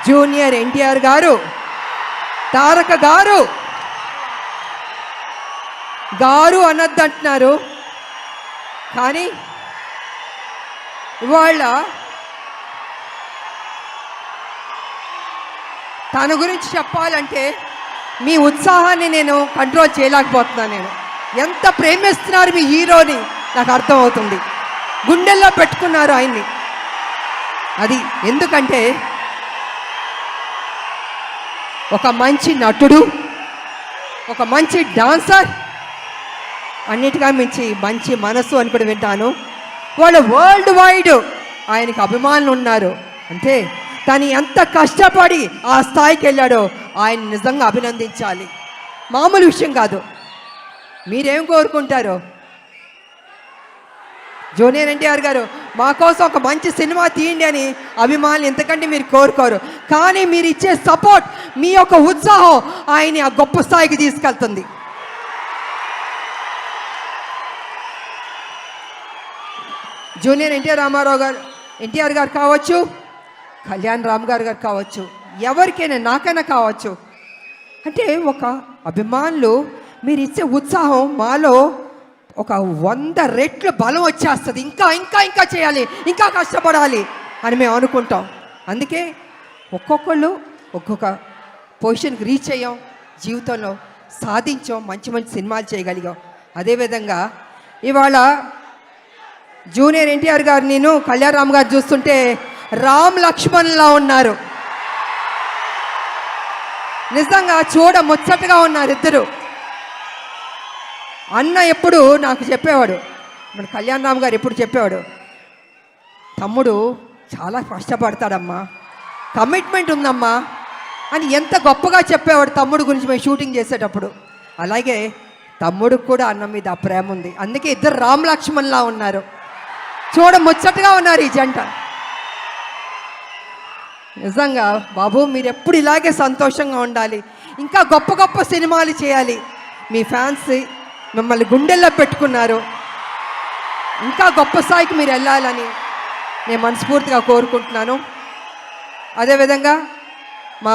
Junior NTR గారు, తారక గారు గారు అనొద్దంటున్నారు. కానీ ఇవాళ తన గురించి చెప్పాలంటే మీ ఉత్సాహాన్ని నేను కంట్రోల్ చేయలేకపోతున్నాను. నేను ఎంత ప్రేమిస్తున్నారు మీ హీరోని నాకు అర్థమవుతుంది. గుండెల్లో పెట్టుకున్నారు ఆయన్ని. అది ఎందుకంటే ఒక మంచి నటుడు, ఒక మంచి డాన్సర్, అన్నిటిగా మించి మంచి మనసు అని కూడా వింటాను. వాళ్ళు వరల్డ్ వైడ్ ఆయనకి అభిమానులు ఉన్నారు. అంటే తను ఎంత కష్టపడి ఆ స్థాయికి వెళ్ళాడో ఆయన నిజంగా అభినందించాలి. మామూలు విషయం కాదు. మీరేం కోరుకుంటారో? జూనియర్ ఎన్టీఆర్ గారు మా కోసం ఒక మంచి సినిమా తీయండి అని అభిమానులు ఎంతకంటే మీరు కోరుకోరు. కానీ మీరు ఇచ్చే సపోర్ట్, మీ యొక్క ఉత్సాహం ఆయన్ని ఆ గొప్ప స్థాయికి తీసుకెళ్తుంది. జూనియర్ ఎన్టీఆర్ గారు కావచ్చు, కళ్యాణ్ రామ్ గారు కావచ్చు, ఎవరికైనా, నాకైనా కావచ్చు. అంటే ఒక అభిమానులు మీరు ఇచ్చే ఉత్సాహం మాలో ఒక 100 రెట్లు బలం వచ్చేస్తుంది. ఇంకా ఇంకా ఇంకా చేయాలి, ఇంకా కష్టపడాలి అని మేము అనుకుంటాం. అందుకే ఒక్కొక్కళ్ళు ఒక్కొక్క పొజిషన్కి రీచ్ అయ్యాం, జీవితంలో సాధించాం, మంచి మంచి సినిమాలు చేయగలిగాం. అదేవిధంగా ఇవాళ జూనియర్ ఎన్టీఆర్ గారు, నేను కళ్యాణ్ రామ్ గారు చూస్తుంటే రామ్ లక్ష్మణ్లా ఉన్నారు. నిజంగా చూడ ముచ్చటగా ఉన్నారు ఇద్దరు. అన్న ఎప్పుడు నాకు చెప్పేవాడు, మన కళ్యాణ్ రామ్ గారు ఎప్పుడు చెప్పేవాడు, తమ్ముడు చాలా కష్టపడతాడమ్మా, కమిట్మెంట్ ఉందమ్మా అని ఎంత గొప్పగా చెప్పేవాడు తమ్ముడు గురించి మేము షూటింగ్ చేసేటప్పుడు. అలాగే తమ్ముడికి కూడా అన్న మీద ఆ ప్రేమ ఉంది. అందుకే ఇద్దరు రామ్ లక్ష్మణ్లా ఉన్నారు. చూడ ముచ్చటగా ఉన్నారు ఈ జంట. నిజంగా బాబు, మీరు ఎప్పుడు ఇలాగే సంతోషంగా ఉండాలి, ఇంకా గొప్ప గొప్ప సినిమాలు చేయాలి. మీ ఫ్యాన్స్ మిమ్మల్ని గుండెల్లో పెట్టుకున్నారు. ఇంకా గొప్ప స్థాయికి మీరు వెళ్ళాలని నేను మనస్ఫూర్తిగా కోరుకుంటున్నాను. అదేవిధంగా మా